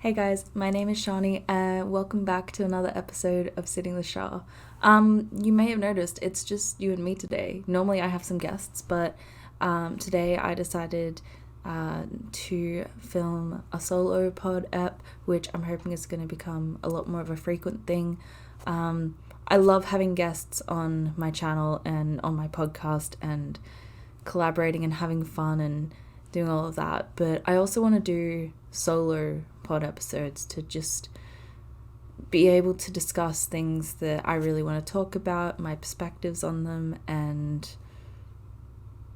Hey guys, my name is Shani and welcome back to another episode of Sitting with Shar. You may have noticed it's just you and me today. Normally I have some guests, but today I decided to film a solo pod ep, which I'm hoping is going to become a lot more of a frequent thing. I love having guests on my channel and on my podcast and collaborating and having fun and doing all of that, but I also want to do solo pod episodes to just be able to discuss things that I really want to talk about, my perspectives on them, and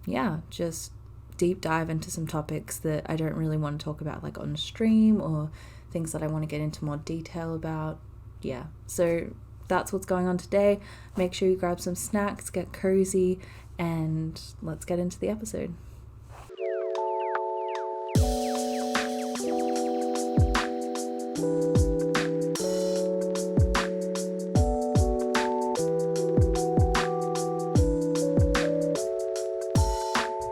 yeah, just deep dive into some topics that I don't really want to talk about like on stream, or things that I want to get into more detail about. Yeah, so that's what's going on today. Make sure you grab some snacks, get cozy, and let's get into the episode.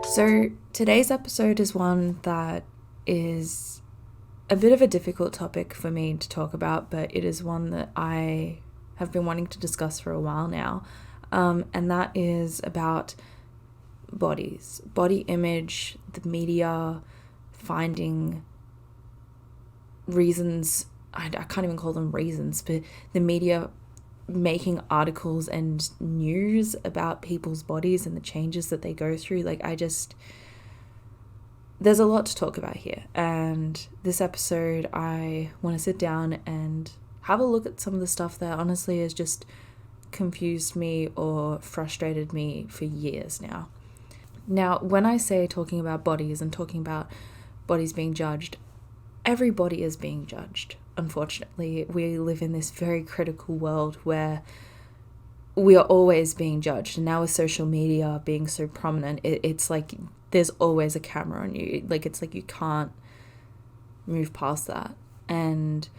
So today's episode is one that is a bit of a difficult topic for me to talk about, but it is one that I have been wanting to discuss for a while now, and that is about bodies, body image, the media finding reasons, I can't even call them reasons, but the media making articles and news about people's bodies and the changes that they go through. There's a lot to talk about here, and this episode I want to sit down and have a look at some of the stuff that honestly has just confused me or frustrated me for years now. Now, when I say talking about bodies and talking about bodies being judged, every body is being judged. Unfortunately, we live in this very critical world where we are always being judged. And now with social media being so prominent, it's like there's always a camera on you. Like, it's like you can't move past that. And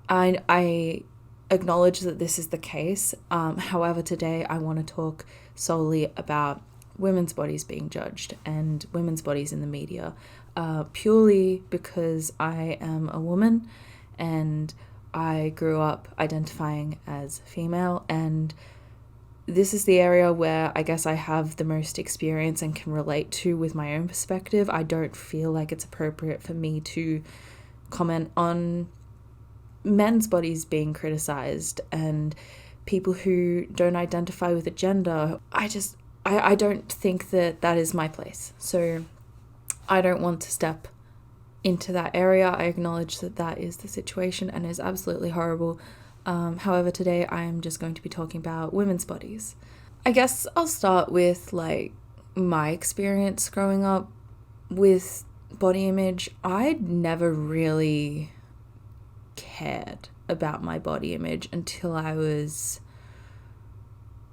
I acknowledge that this is the case. However, today I want to talk solely about women's bodies being judged and women's bodies in the media, purely because I am a woman and I grew up identifying as female, and this is the area where I guess I have the most experience and can relate to with my own perspective. I don't feel like it's appropriate for me to comment on men's bodies being criticized and people who don't identify with a gender. I don't think that that is my place. So I don't want to step into that area. I acknowledge that that is the situation and is absolutely horrible. However, today I am just going to be talking about women's bodies. I guess I'll start with my experience growing up with body image. I never really cared about my body image until I was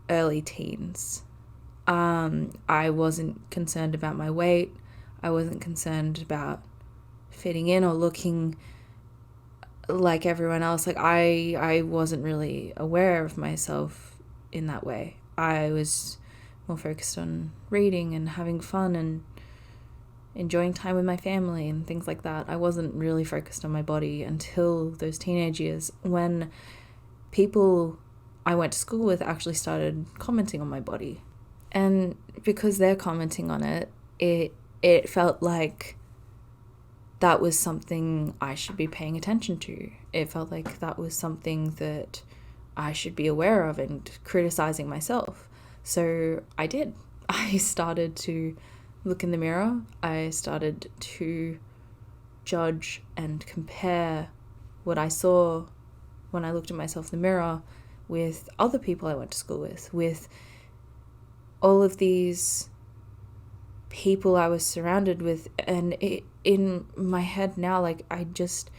early teens. I wasn't concerned about my weight. I wasn't concerned about fitting in or looking like everyone else. I wasn't really aware of myself in that way. I was more focused on reading and having fun and enjoying time with my family and things like that. I wasn't really focused on my body until those teenage years, when people I went to school with actually started commenting on my body. And because they're commenting on it, it felt like that was something I should be paying attention to. It felt like that was something that I should be aware of and criticizing myself. So I did. I started to look in the mirror. I started to judge and compare what I saw when I looked at myself in the mirror with other people I went to school with all of these people I was surrounded with. And in my head now, I just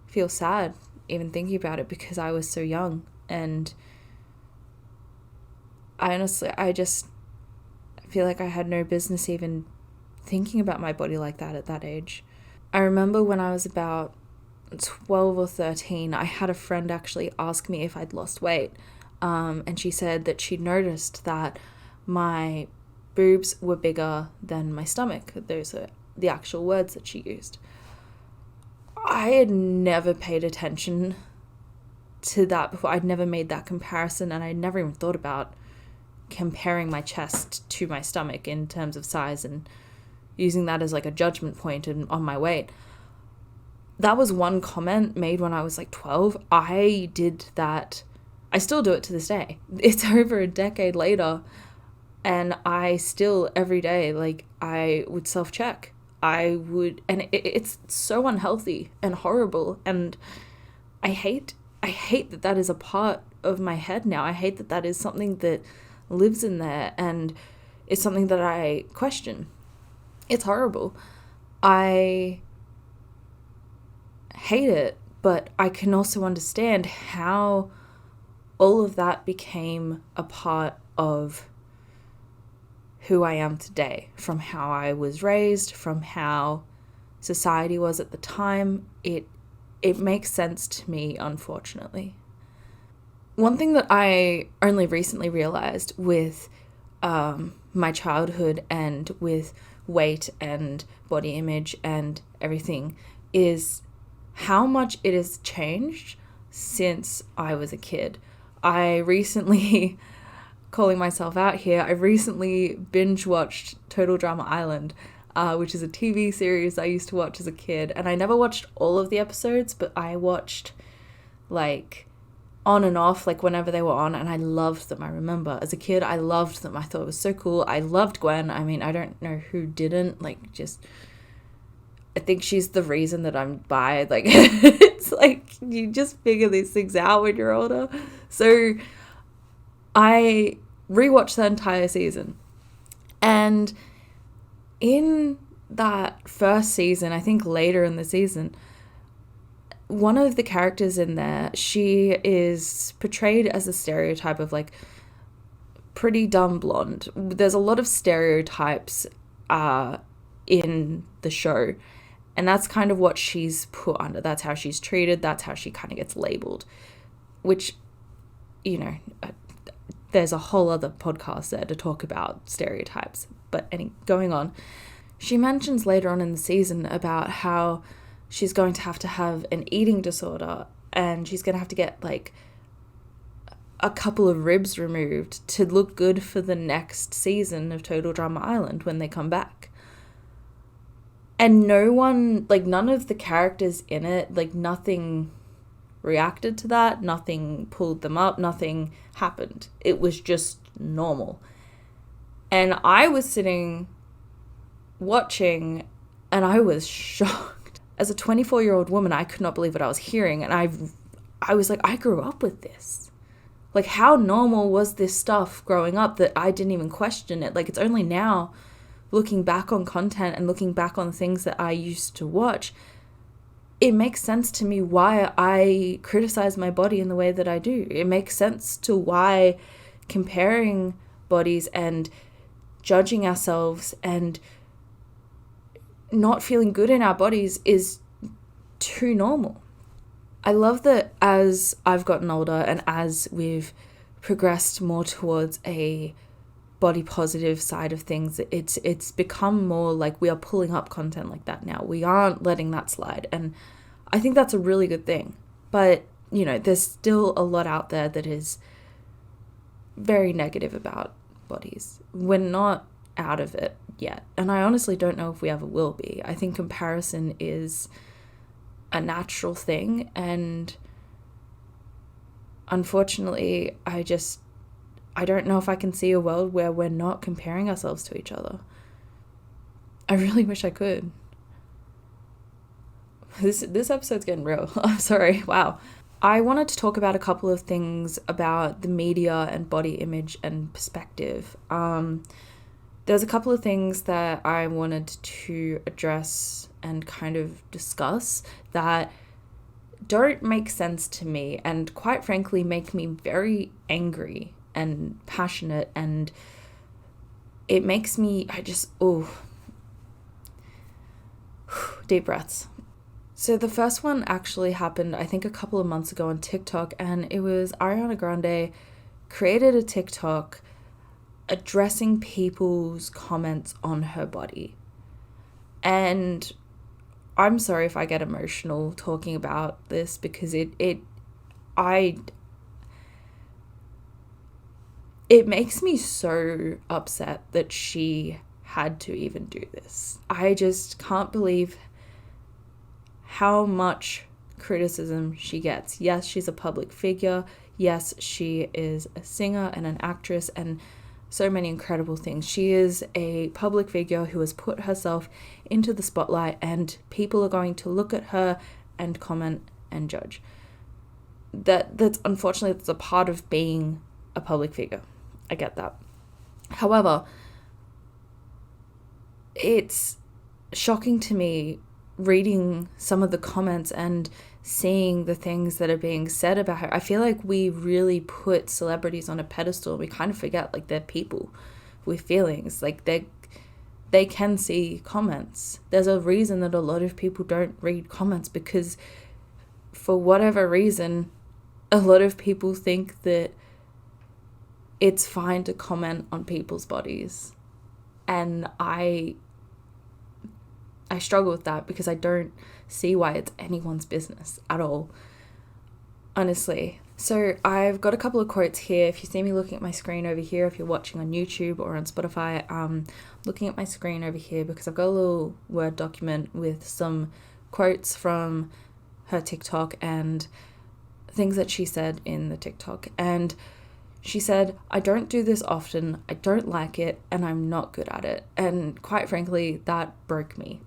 feel sad even thinking about it, because I was so young, and I just feel like I had no business even thinking about my body like that at that age. I remember when I was about 12 or 13, I had a friend actually ask me if I'd lost weight, and she said that she'd noticed that my boobs were bigger than my stomach. Those are the actual words that she used. I had never paid attention to that before. I'd never made that comparison, and I'd never even thought about comparing my chest to my stomach in terms of size and using that as like a judgment point on my weight. That was one comment made when I was like 12. I did that. I still do it to this day. It's over a decade later, and I still, every day, like, I would self-check. And it's so unhealthy and horrible, and I hate that is a part of my head now. I hate that is something that lives in there, and it's something that I question. It's horrible. I hate it, but I can also understand how all of that became a part of who I am today, from how I was raised, from how society was at the time. It makes sense to me, unfortunately. One thing that I only recently realized with my childhood and with weight and body image and everything is how much it has changed since I was a kid. I recently, calling myself out here, I recently binge watched Total Drama Island, which is a TV series I used to watch as a kid. And I never watched all of the episodes, but I watched like on and off, like whenever they were on, and I loved them. I remember as a kid, I loved them. I thought it was so cool. I loved Gwen. I mean, I don't know who didn't, like, just, I think she's the reason that I'm bi. Like, it's like, you just figure these things out when you're older. So I rewatched the entire season, and in that first season, I think later in the season, one of the characters in there, she is portrayed as a stereotype of like pretty dumb blonde. There's a lot of stereotypes in the show, and that's kind of what she's put under. That's how she's treated. That's how she kind of gets labeled, which, you know, there's a whole other podcast there to talk about stereotypes. But going on, she mentions later on in the season about how she's going to have an eating disorder, and she's going to have to get like a couple of ribs removed to look good for the next season of Total Drama Island when they come back. And no one, like none of the characters in it, like nothing reacted to that, nothing pulled them up, nothing happened. It was just normal. And I was sitting watching, and I was shocked. As a 24-year-old woman, I could not believe what I was hearing. And I was like, I grew up with this. Like, how normal was this stuff growing up that I didn't even question it? Like, it's only now, looking back on content and looking back on things that I used to watch, it makes sense to me why I criticize my body in the way that I do. It makes sense to why comparing bodies and judging ourselves and not feeling good in our bodies is too normal. I love that as I've gotten older and as we've progressed more towards a body positive side of things, it's become more like we are pulling up content like that now. We aren't letting that slide, and I think that's a really good thing. But, you know, there's still a lot out there that is very negative about bodies. We're not out of it yet, and I honestly don't know if we ever will be. I think comparison is a natural thing, and unfortunately I don't know if I can see a world where we're not comparing ourselves to each other. I really wish I could. This episode's getting real. I'm sorry. Wow. I wanted to talk about a couple of things about the media and body image and perspective. There's a couple of things that I wanted to address and kind of discuss that don't make sense to me, and quite frankly make me very angry and passionate, and it makes me, deep breaths. So the first one actually happened, I think, a couple of months ago on TikTok, and it was Ariana Grande created a TikTok addressing people's comments on her body. And I'm sorry if I get emotional talking about this, because it makes me so upset that she had to even do this. I just can't believe how much criticism she gets. Yes, she's a public figure. Yes, she is a singer and an actress and so many incredible things. She is a public figure who has put herself into the spotlight, and people are going to look at her and comment and judge. That's unfortunately, that's a part of being a public figure. I get that. However, it's shocking to me reading some of the comments and seeing the things that are being said about her. I feel like we really put celebrities on a pedestal. We kind of forget, like, they're people with feelings. Like, they can see comments. There's a reason that a lot of people don't read comments, because for whatever reason, a lot of people think that it's fine to comment on people's bodies. And I struggle with that, because I don't see why it's anyone's business at all, honestly. So I've got a couple of quotes here. If you see me looking at my screen over here, if you're watching on YouTube or on Spotify, looking at my screen over here because I've got a little Word document with some quotes from her TikTok and things that she said in the TikTok. And she said, "I don't do this often, I don't like it, and I'm not good at it." And quite frankly, that broke me.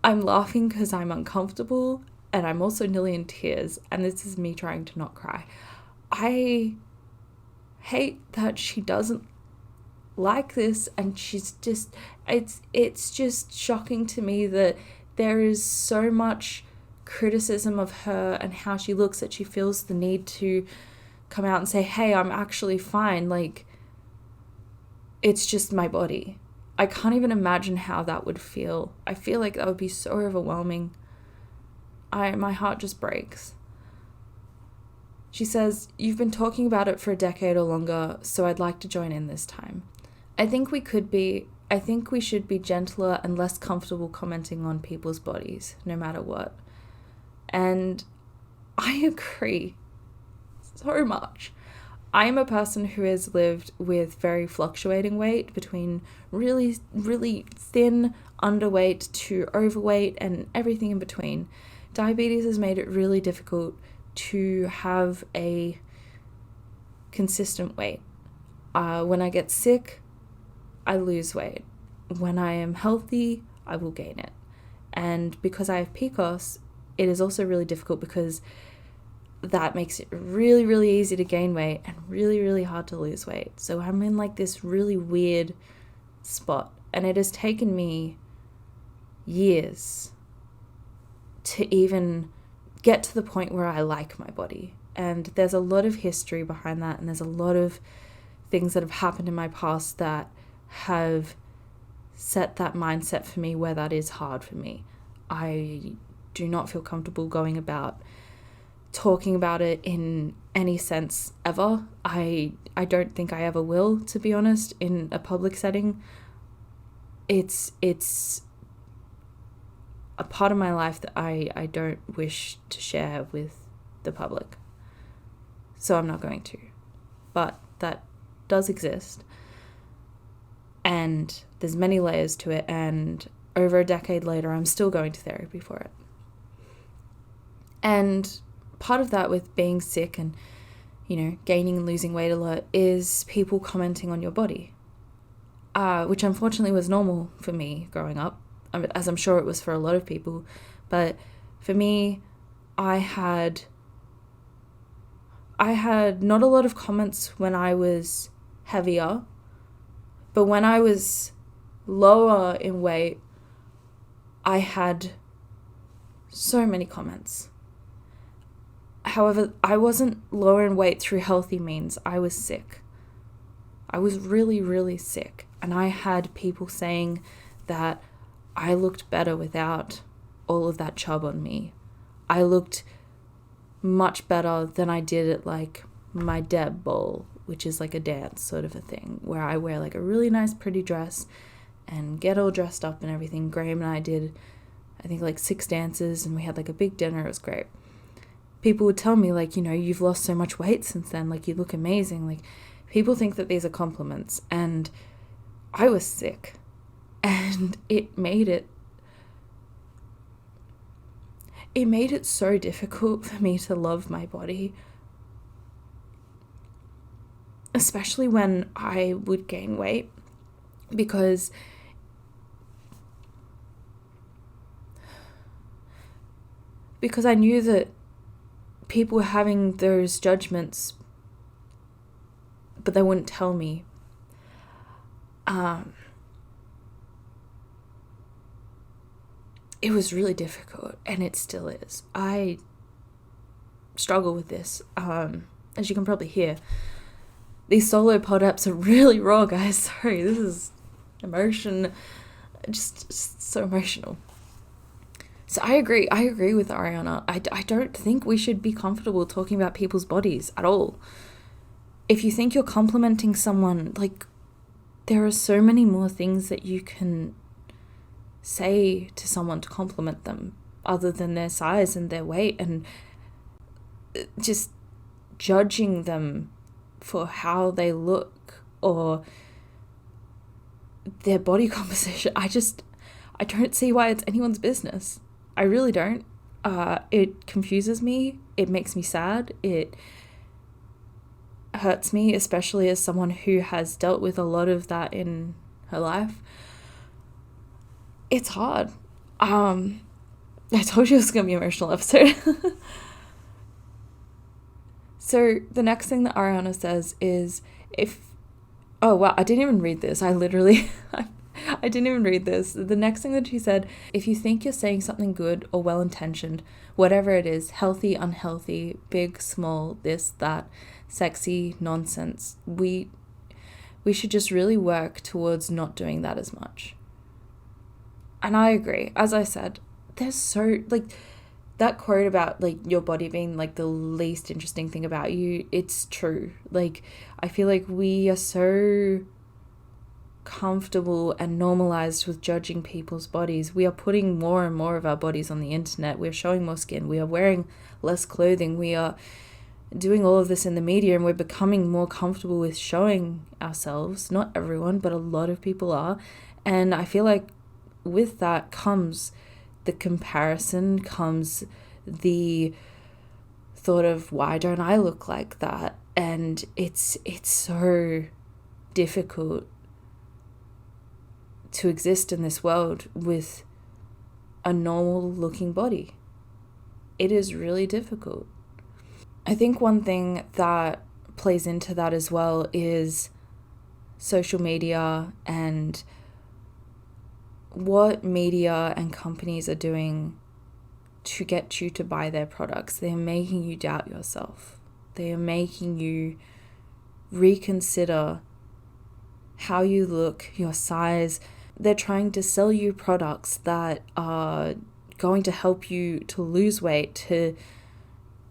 I'm laughing because I'm uncomfortable, and I'm also nearly in tears, and this is me trying to not cry. I hate that she doesn't like this, and she's just, it's just shocking to me that there is so much criticism of her and how she looks that she feels the need to come out and say, "Hey, I'm actually fine. Like, it's just my body." I can't even imagine how that would feel. I feel like that would be so overwhelming. My heart just breaks. She says, "You've been talking about it for a decade or longer, so I'd like to join in this time. I think we should be gentler and less comfortable commenting on people's bodies, no matter what." And I agree so much. I am a person who has lived with very fluctuating weight, between really, really thin underweight to overweight and everything in between. Diabetes has made it really difficult to have a consistent weight. When I get sick, I lose weight. When I am healthy, I will gain it. And because I have PCOS, it is also really difficult, because that makes it really, really easy to gain weight and really, really hard to lose weight. So I'm in like this really weird spot, and it has taken me years to even get to the point where I like my body. And there's a lot of history behind that, and there's a lot of things that have happened in my past that have set that mindset for me where that is hard for me. I do not feel comfortable going about talking about it in any sense ever. I don't think I ever will, to be honest, in a public setting. It's a part of my life that I don't wish to share with the public. So I'm not going to. But that does exist. And there's many layers to it, and over a decade later, I'm still going to therapy for it. And part of that with being sick and, gaining and losing weight a lot is people commenting on your body, which unfortunately was normal for me growing up, as I'm sure it was for a lot of people. But for me, I had not a lot of comments when I was heavier, but when I was lower in weight, I had so many comments. However, I wasn't lower in weight through healthy means. I was sick. I was really, really sick. And I had people saying that I looked better without all of that chub on me. I looked much better than I did at like my Deb ball, which is like a dance sort of a thing, where I wear like a really nice pretty dress and get all dressed up and everything. Graham and I did I think like 6 dances, and we had like a big dinner. It was great. People would tell me like, you've lost so much weight since then, like you look amazing. Like people think that these are compliments, and I was sick, and it made it so difficult for me to love my body, especially when I would gain weight, because I knew that people were having those judgments, but they wouldn't tell me. It was really difficult, and it still is. I struggle with this. As you can probably hear, these solo pod apps are really raw, guys. Sorry, this is emotion, just so emotional. So I agree with Ariana. I don't think we should be comfortable talking about people's bodies at all. If you think you're complimenting someone, like, there are so many more things that you can say to someone to compliment them other than their size and their weight, and just judging them for how they look or their body composition. I don't see why it's anyone's business. I really don't. It confuses me. It makes me sad. It hurts me, especially as someone who has dealt with a lot of that in her life. It's hard. I told you it was going to be an emotional episode. So the next thing that Ariana says is, oh wow, I didn't even read this. I didn't even read this. The next thing that she said, if you think you're saying something good or well-intentioned, whatever it is, healthy, unhealthy, big, small, this, that, sexy, nonsense, we should just really work towards not doing that as much. And I agree. As I said, there's so, like, that quote about, like, your body being, like, the least interesting thing about you, it's true. Like, I feel like we are so comfortable and normalized with judging people's bodies. We are putting more and more of our bodies on the internet. We're showing more skin. We are wearing less clothing. We are doing all of this in the media, and we're becoming more comfortable with showing ourselves. Not everyone, but a lot of people are. And I feel like with that comes the comparison, comes the thought of, why don't I look like that? And it's so difficult to exist in this world with a normal looking body. It is really difficult. I think one thing that plays into that as well is social media and what media and companies are doing to get you to buy their products. They're making you doubt yourself. They are making you reconsider how you look, your size. They're trying to sell you products that are going to help you to lose weight, to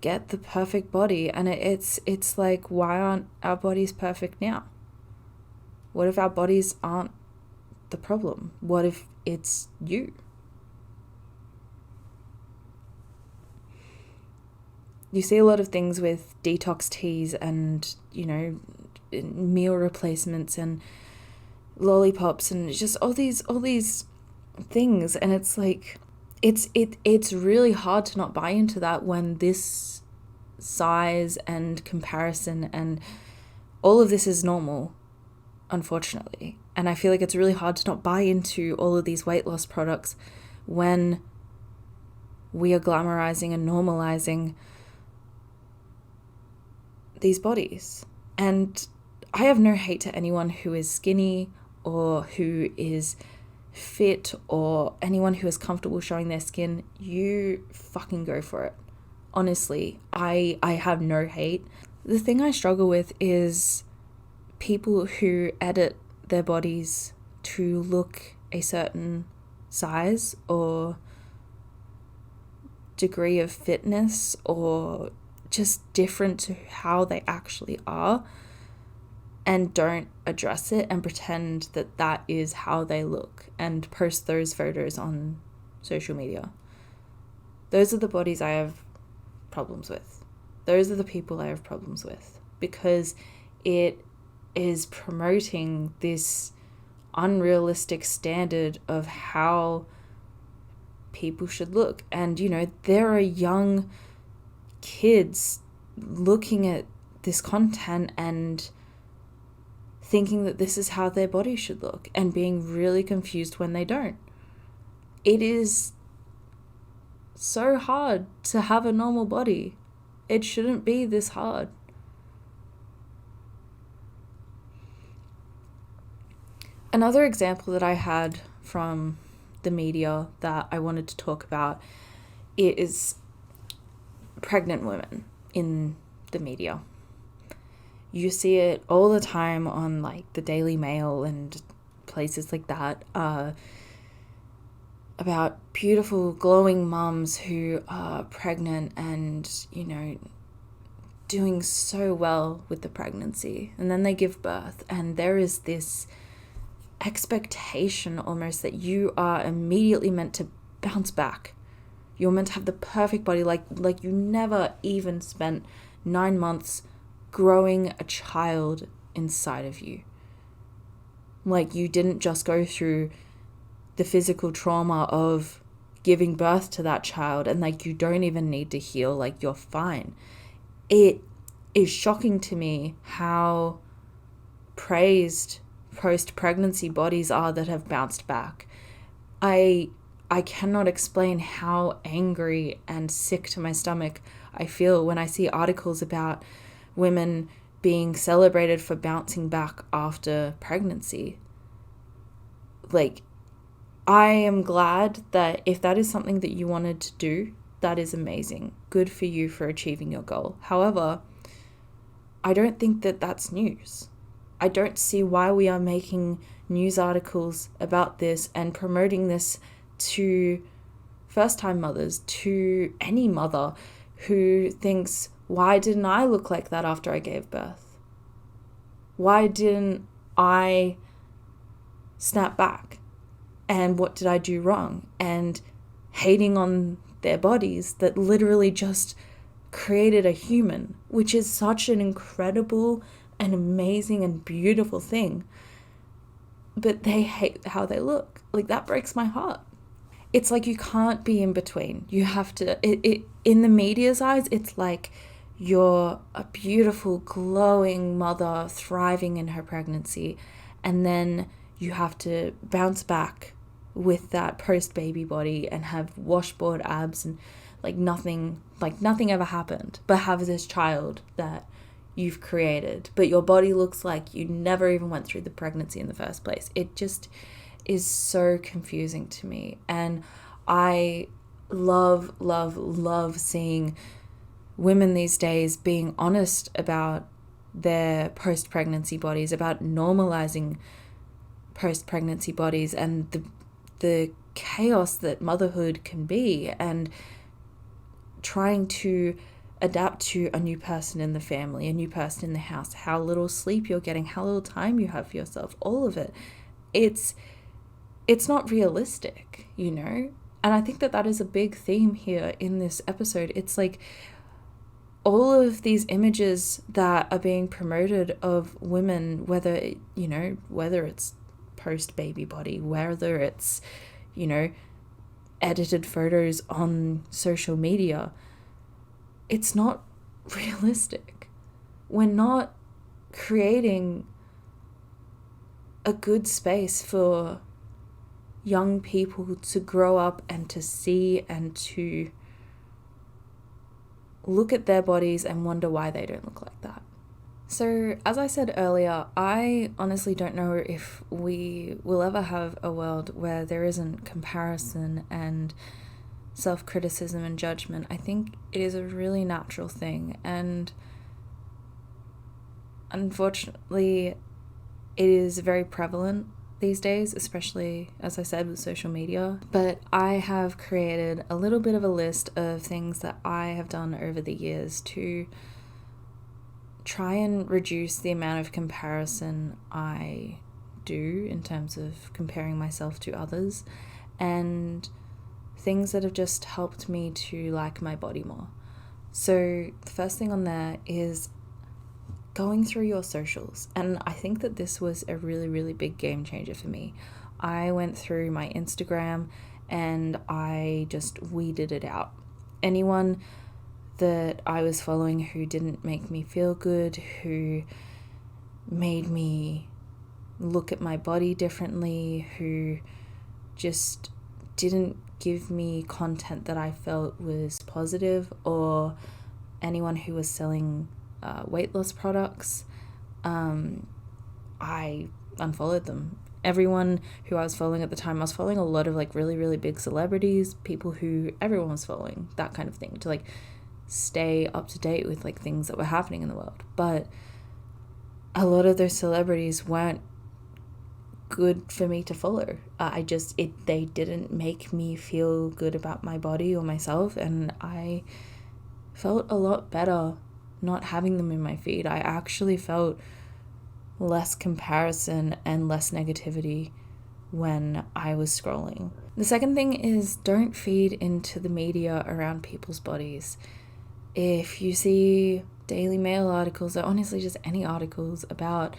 get the perfect body. And it's like, why aren't our bodies perfect now? What if our bodies aren't the problem? What if it's you? You see a lot of things with detox teas and, meal replacements and lollipops and just all these things, and it's like it's really hard to not buy into that when this size and comparison and all of this is normal, unfortunately. And I feel like it's really hard to not buy into all of these weight loss products when we are glamorizing and normalizing these bodies. And I have no hate to anyone who is skinny or who is fit or anyone who is comfortable showing their skin. You fucking go for it. Honestly, I have no hate. The thing I struggle with is people who edit their bodies to look a certain size or degree of fitness or just different to how they actually are, and don't address it and pretend that that is how they look and post those photos on social media. Those are the bodies I have problems with. Those are the people I have problems with, because it is promoting this unrealistic standard of how people should look. And, there are young kids looking at this content and thinking that this is how their body should look and being really confused when they don't. It is so hard to have a normal body. It shouldn't be this hard. Another example that I had from the media that I wanted to talk about is pregnant women in the media. You see it all the time on like the Daily Mail and places like that, about beautiful glowing mums who are pregnant and, doing so well with the pregnancy, and then they give birth, and there is this expectation almost that you are immediately meant to bounce back. You're meant to have the perfect body, like you never even spent 9 months growing a child inside of you. Like you didn't just go through the physical trauma of giving birth to that child, and like you don't even need to heal, like you're fine. It is shocking to me how praised post-pregnancy bodies are that have bounced back. I cannot explain how angry and sick to my stomach I feel when I see articles about women being celebrated for bouncing back after pregnancy. Like, I am glad that if that is something that you wanted to do, that is amazing. Good for you for achieving your goal. However, I don't think that that's news. I don't see why we are making news articles about this and promoting this to first-time mothers, to any mother who thinks, why didn't I look like that after I gave birth? Why didn't I snap back? And what did I do wrong? And hating on their bodies that literally just created a human, which is such an incredible and amazing and beautiful thing. But they hate how they look. Like, that breaks my heart. It's like you can't be in between. You have to, in the media's eyes, it's like you're a beautiful, glowing mother thriving in her pregnancy, and then you have to bounce back with that post-baby body and have washboard abs and nothing ever happened, but have this child that you've created, but your body looks like you never even went through the pregnancy in the first place. It just is so confusing to me. And I love seeing women these days being honest about their post-pregnancy bodies, about normalizing post-pregnancy bodies and the chaos that motherhood can be, and trying to adapt to a new person in the family, a new person in the house, how little sleep you're getting, how little time you have for yourself, all of it. It's not realistic, And I think that is a big theme here in this episode. It's like all of these images that are being promoted of women, whether it's post-baby body, whether it's, edited photos on social media, it's not realistic. We're not creating a good space for young people to grow up and to see and to look at their bodies and wonder why they don't look like that. So, as I said earlier, I honestly don't know if we will ever have a world where there isn't comparison and self-criticism and judgment. I think it is a really natural thing, and unfortunately, it is very prevalent these days, especially, as I said, with social media. But I have created a little bit of a list of things that I have done over the years to try and reduce the amount of comparison I do in terms of comparing myself to others, and things that have just helped me to like my body more. So the first thing on there is going through your socials. And I think that this was a really, really big game changer for me. I went through my Instagram and I just weeded it out. Anyone that I was following who didn't make me feel good, who made me look at my body differently, who just didn't give me content that I felt was positive, or anyone who was selling weight loss products, I unfollowed them. Everyone who I was following at the time, I was following a lot of like really, really big celebrities, people who everyone was following, that kind of thing, to like stay up to date with like things that were happening in the world. But a lot of those celebrities weren't good for me to follow. They didn't make me feel good about my body or myself, and I felt a lot better not having them in my feed. I actually felt less comparison and less negativity when I was scrolling. The second thing is, don't feed into the media around people's bodies. If you see Daily Mail articles, or honestly just any articles about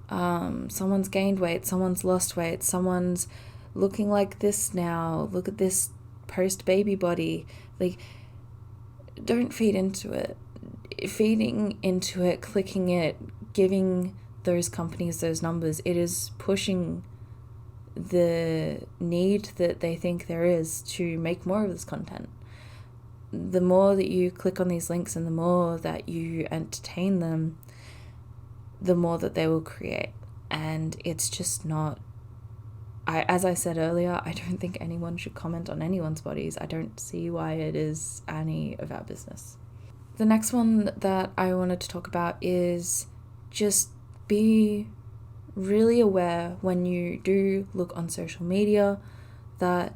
someone's gained weight, someone's lost weight, someone's looking like this now, look at this post-baby body, like, don't feed into it. Feeding into it, clicking it, giving those companies those numbers, it is pushing the need that they think there is to make more of this content. The more that you click on these links and the more that you entertain them, the more that they will create. And it's just not, as I said earlier, I don't think anyone should comment on anyone's bodies. I don't see why it is any of our business. The next one that I wanted to talk about is just be really aware when you do look on social media that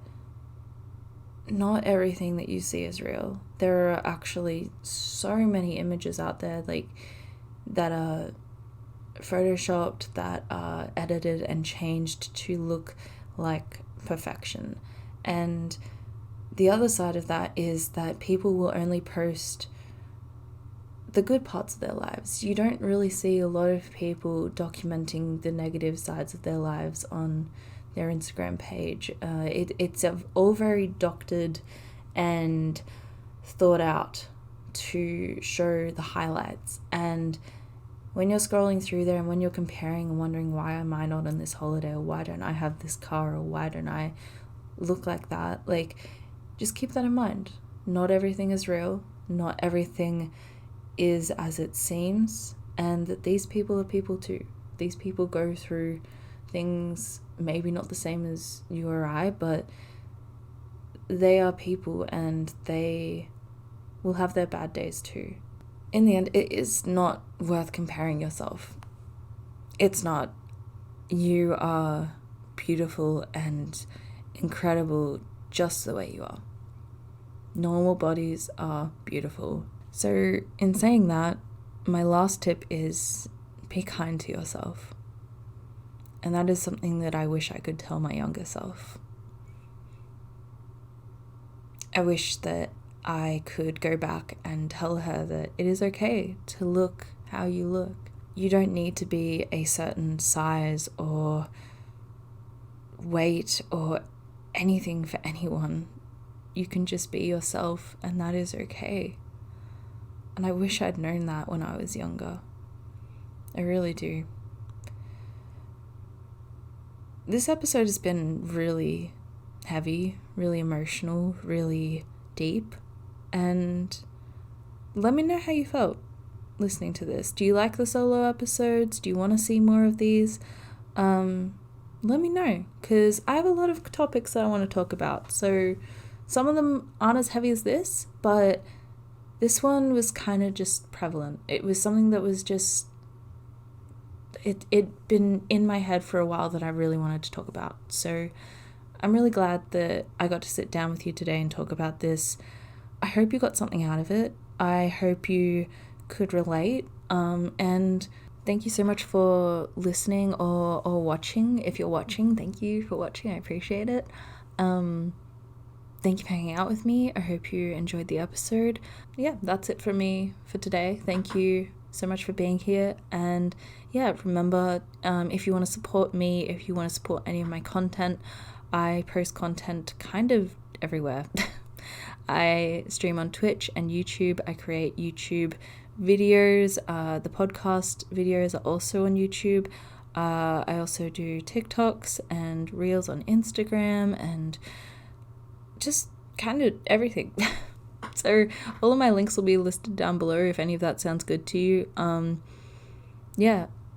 not everything that you see is real. There are actually so many images out there like that are photoshopped, that are edited and changed to look like perfection. And the other side of that is that people will only post the good parts of their lives. You don't really see a lot of people documenting the negative sides of their lives on their Instagram page. It's all very doctored and thought out to show the highlights. And when you're scrolling through there and when you're comparing and wondering, why am I not on this holiday, or why don't I have this car, or why don't I look like that, like, just keep that in mind. Not everything is real. Not everything is as it seems, and that these people are people too. These people go through things maybe not the same as you or I, but they are people and they will have their bad days too. In the end, it is not worth comparing yourself. It's not. You are beautiful and incredible just the way you are. Normal bodies are beautiful. So in saying that, my last tip is be kind to yourself. And that is something that I wish I could tell my younger self. I wish that I could go back and tell her that it is okay to look how you look. You don't need to be a certain size or weight or anything for anyone. You can just be yourself, and that is okay. And I wish I'd known that when I was younger. I really do. This episode has been really heavy, really emotional, really deep. And let me know how you felt listening to this. Do you like the solo episodes? Do you want to see more of these? Let me know, because I have a lot of topics that I want to talk about. So some of them aren't as heavy as this, but this one was kind of just prevalent. It was something that was just, it'd been in my head for a while that I really wanted to talk about. So I'm really glad that I got to sit down with you today and talk about this. I hope you got something out of it. I hope you could relate. And thank you so much for listening or watching. If you're watching, thank you for watching. I appreciate it. thank you for hanging out with me. I hope you enjoyed the episode. Yeah, that's it for me for today. Thank you so much for being here. And yeah, remember, if you want to support me, if you want to support any of my content, I post content kind of everywhere. I stream on Twitch and YouTube. I create YouTube videos. The podcast videos are also on YouTube. I also do TikToks and Reels on Instagram and just kind of everything. So all of my links will be listed down below if any of that sounds good to you.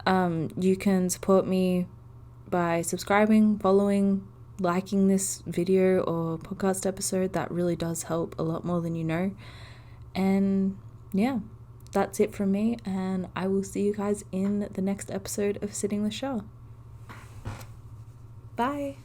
You can support me by subscribing, following, liking this video or podcast episode. That really does help a lot more than you know. And yeah, that's it from me, and I will see you guys in the next episode of Sitting with Shar. Bye.